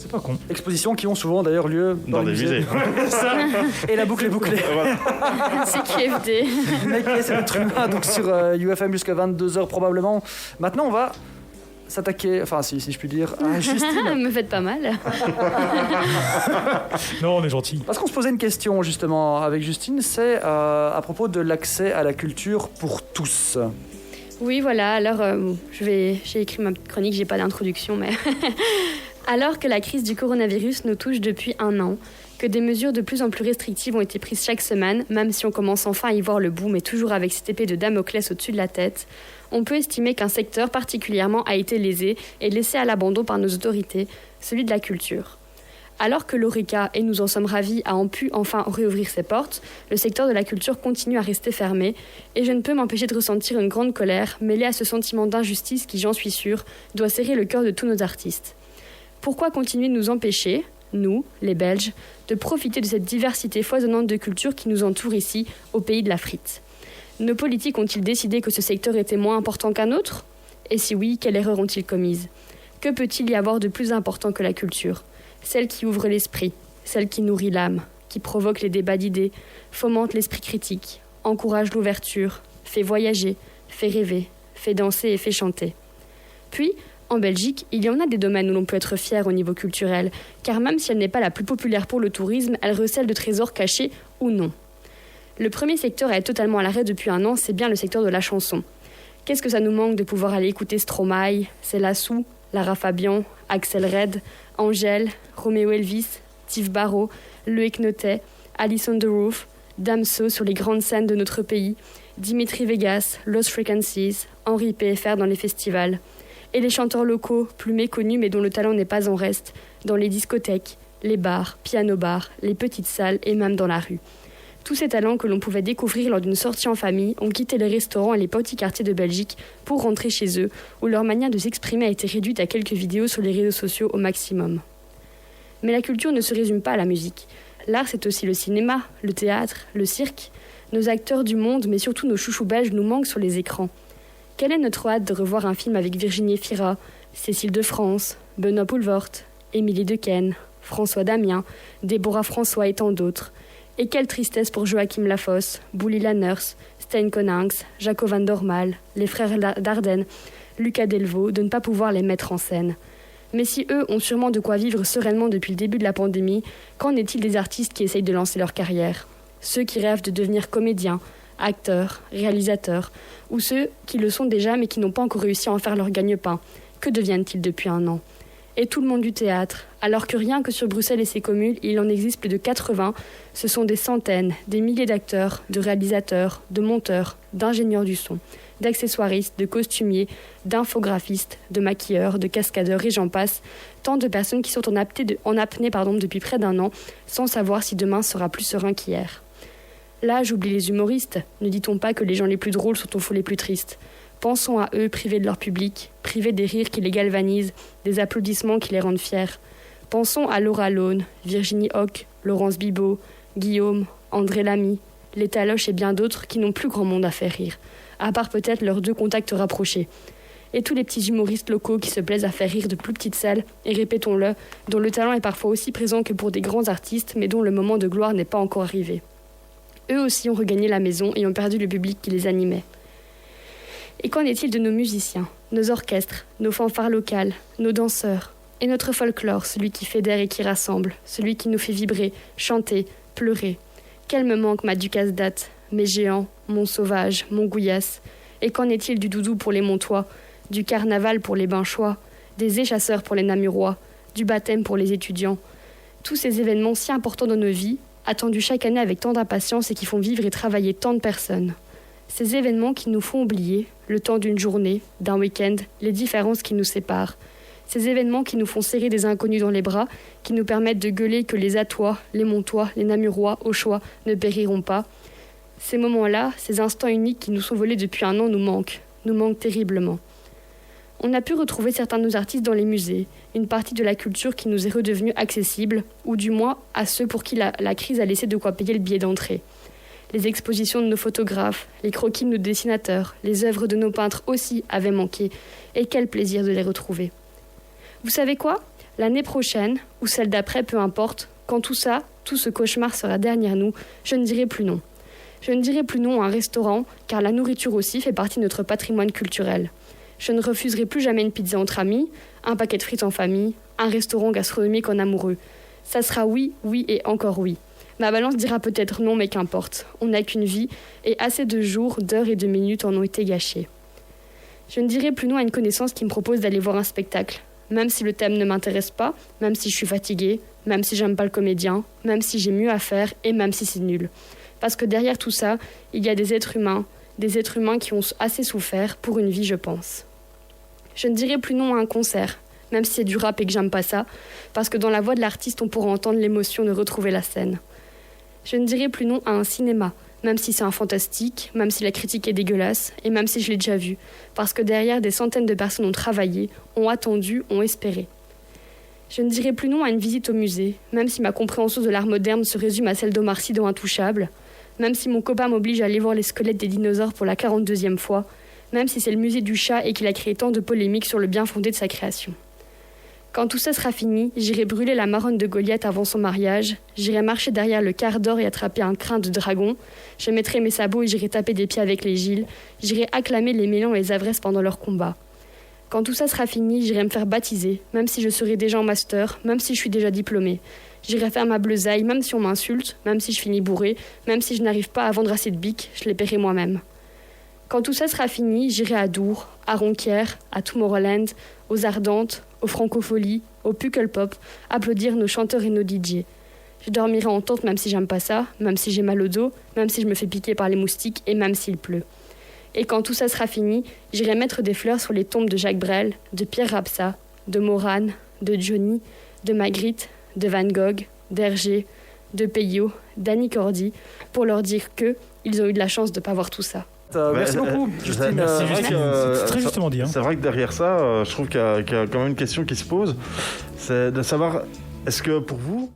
C'est pas con. Expositions qui ont souvent d'ailleurs lieu Dans des musées. Ça. Et la boucle est bouclée. C'est QFD. Mec, c'est notre humain, donc sur UFM jusqu'à 22h probablement. Maintenant, on va s'attaquer, enfin si je puis dire, à Justine. Me faites pas mal. Non, on est gentil. Parce qu'on se posait une question justement avec Justine, c'est à propos de l'accès à la culture pour tous. Oui, voilà. Alors, j'ai écrit ma petite chronique, j'ai pas d'introduction, mais... Alors que la crise du coronavirus nous touche depuis 1 an, que des mesures de plus en plus restrictives ont été prises chaque semaine, même si on commence enfin à y voir le bout, mais toujours avec cette épée de Damoclès au-dessus de la tête, on peut estimer qu'un secteur particulièrement a été lésé et laissé à l'abandon par nos autorités, celui de la culture. Alors que l'Horeca, et nous en sommes ravis, a pu enfin réouvrir ses portes, le secteur de la culture continue à rester fermé, et je ne peux m'empêcher de ressentir une grande colère, mêlée à ce sentiment d'injustice qui, j'en suis sûre, doit serrer le cœur de tous nos artistes. Pourquoi continuer de nous empêcher, nous, les Belges, de profiter de cette diversité foisonnante de cultures qui nous entoure ici, au pays de la frite ? Nos politiques ont-ils décidé que ce secteur était moins important qu'un autre ? Et si oui, quelle erreur ont-ils commise ? Que peut-il y avoir de plus important que la culture ? Celle qui ouvre l'esprit, celle qui nourrit l'âme, qui provoque les débats d'idées, fomente l'esprit critique, encourage l'ouverture, fait voyager, fait rêver, fait danser et fait chanter. Puis, en Belgique, il y en a des domaines où l'on peut être fier au niveau culturel, car même si elle n'est pas la plus populaire pour le tourisme, elle recèle de trésors cachés ou non. Le premier secteur à être totalement à l'arrêt depuis 1 an, c'est bien le secteur de la chanson. Qu'est-ce que ça nous manque de pouvoir aller écouter Stromae, Céla Sou, Lara Fabian, Axel Red, Angèle, Roméo Elvis, Steve Barrow, Loïc Notet, Alice on the Roof, Damso sur les grandes scènes de notre pays, Dimitri Vegas, Lost Frequencies, Henri PFR dans les festivals. Et les chanteurs locaux, plus méconnus mais dont le talent n'est pas en reste, dans les discothèques, les bars, piano-bars, les petites salles et même dans la rue. Tous ces talents que l'on pouvait découvrir lors d'une sortie en famille ont quitté les restaurants et les petits quartiers de Belgique pour rentrer chez eux, où leur manière de s'exprimer a été réduite à quelques vidéos sur les réseaux sociaux au maximum. Mais la culture ne se résume pas à la musique. L'art, c'est aussi le cinéma, le théâtre, le cirque. Nos acteurs du monde, mais surtout nos chouchous belges, nous manquent sur les écrans. Quelle est notre hâte de revoir un film avec Virginie Efira, Cécile de France, Benoît Poelvoort, Émilie Dequesne, François Damien, Déborah François et tant d'autres. Et quelle tristesse pour Joachim Lafosse, Bouli Lanners, Stijn Konings, Jaco van Dormael, les frères Dardenne, Lucas Delvaux, de ne pas pouvoir les mettre en scène. Mais si eux ont sûrement de quoi vivre sereinement depuis le début de la pandémie, qu'en est-il des artistes qui essayent de lancer leur carrière ? Ceux qui rêvent de devenir comédiens, acteurs, réalisateurs, ou ceux qui le sont déjà mais qui n'ont pas encore réussi à en faire leur gagne-pain. Que deviennent-ils depuis 1 an ? Et tout le monde du théâtre, alors que rien que sur Bruxelles et ses communes, il en existe plus de 80, ce sont des centaines, des milliers d'acteurs, de réalisateurs, de monteurs, d'ingénieurs du son, d'accessoiristes, de costumiers, d'infographistes, de maquilleurs, de cascadeurs et j'en passe, tant de personnes qui sont en apnée depuis près d'1 an, sans savoir si demain sera plus serein qu'hier. Là, j'oublie les humoristes, ne dit-on pas que les gens les plus drôles sont au fond les plus tristes ? Pensons à eux privés de leur public, privés des rires qui les galvanisent, des applaudissements qui les rendent fiers. Pensons à Laura Lone, Virginie Hoc, Laurence Bibot, Guillaume, André Lamy, les Taloches et bien d'autres qui n'ont plus grand monde à faire rire, à part peut-être leurs 2 contacts rapprochés. Et tous les petits humoristes locaux qui se plaisent à faire rire de plus petites salles, et répétons-le, dont le talent est parfois aussi présent que pour des grands artistes, mais dont le moment de gloire n'est pas encore arrivé. Eux aussi ont regagné la maison et ont perdu le public qui les animait. Et qu'en est-il de nos musiciens, nos orchestres, nos fanfares locales, nos danseurs, et notre folklore, celui qui fédère et qui rassemble, celui qui nous fait vibrer, chanter, pleurer. Quel me manque ma Ducasse-Date, mes géants, mon sauvage, mon gouillasse. Et qu'en est-il du doudou pour les Montois, du carnaval pour les Binchois, des échasseurs pour les Namurois, du baptême pour les étudiants. Tous ces événements si importants dans nos vies, attendus chaque année avec tant d'impatience et qui font vivre et travailler tant de personnes. Ces événements qui nous font oublier, le temps d'une journée, d'un week-end, les différences qui nous séparent. Ces événements qui nous font serrer des inconnus dans les bras, qui nous permettent de gueuler que les Atois, les Montois, les Namurois, Auchois ne périront pas. Ces moments-là, ces instants uniques qui nous sont volés depuis 1 an nous manquent terriblement. On a pu retrouver certains de nos artistes dans les musées, une partie de la culture qui nous est redevenue accessible, ou du moins à ceux pour qui la crise a laissé de quoi payer le billet d'entrée. Les expositions de nos photographes, les croquis de nos dessinateurs, les œuvres de nos peintres aussi avaient manqué, et quel plaisir de les retrouver. Vous savez quoi ? L'année prochaine, ou celle d'après, peu importe, quand tout ce cauchemar sera derrière nous, je ne dirai plus non. Je ne dirai plus non à un restaurant, car la nourriture aussi fait partie de notre patrimoine culturel. Je ne refuserai plus jamais une pizza entre amis, un paquet de frites en famille, un restaurant gastronomique en amoureux. Ça sera oui, oui et encore oui. Ma balance dira peut-être non, mais qu'importe. On n'a qu'une vie, et assez de jours, d'heures et de minutes en ont été gâchés. Je ne dirai plus non à une connaissance qui me propose d'aller voir un spectacle. Même si le thème ne m'intéresse pas, même si je suis fatiguée, même si j'aime pas le comédien, même si j'ai mieux à faire et même si c'est nul. Parce que derrière tout ça, il y a des êtres humains qui ont assez souffert pour une vie, je pense. Je ne dirai plus non à un concert, même si c'est du rap et que j'aime pas ça, parce que dans la voix de l'artiste, on pourra entendre l'émotion de retrouver la scène. Je ne dirai plus non à un cinéma, même si c'est un fantastique, même si la critique est dégueulasse, et même si je l'ai déjà vu, parce que derrière, des centaines de personnes ont travaillé, ont attendu, ont espéré. Je ne dirai plus non à une visite au musée, même si ma compréhension de l'art moderne se résume à celle d'Omar Sy dans Intouchable, même si mon copain m'oblige à aller voir les squelettes des dinosaures pour la 42e fois, même si c'est le musée du chat et qu'il a créé tant de polémiques sur le bien fondé de sa création. Quand tout ça sera fini, j'irai brûler la marronne de Goliath avant son mariage, j'irai marcher derrière le quart d'or et attraper un crin de dragon, je mettrai mes sabots et j'irai taper des pieds avec les Gilles, j'irai acclamer les Mélans et les Avrès pendant leur combat. Quand tout ça sera fini, j'irai me faire baptiser, même si je serai déjà en master, même si je suis déjà diplômée. J'irai faire ma bleusaille, même si on m'insulte, même si je finis bourrée, même si je n'arrive pas à vendre assez de bics, je les paierai moi-même. Quand tout ça sera fini, j'irai à Dour, à Ronquière, à Tomorrowland, aux Ardentes, aux Francopholies, au Pukkelpop, applaudir nos chanteurs et nos DJ. Je dormirai en tente même si j'aime pas ça, même si j'ai mal au dos, même si je me fais piquer par les moustiques et même s'il pleut. Et quand tout ça sera fini, j'irai mettre des fleurs sur les tombes de Jacques Brel, de Pierre Rapsat, de Morane, de Johnny, de Magritte, de Van Gogh, d'Hergé, de Peyo, d'Annie Cordy, pour leur dire qu'ils ont eu de la chance de pas voir tout ça. Merci beaucoup, Justine. Merci, Justine. C'est très justement dit. C'est vrai que derrière ça, je trouve qu'il y a quand même une question qui se pose, c'est de savoir, est-ce que pour vous,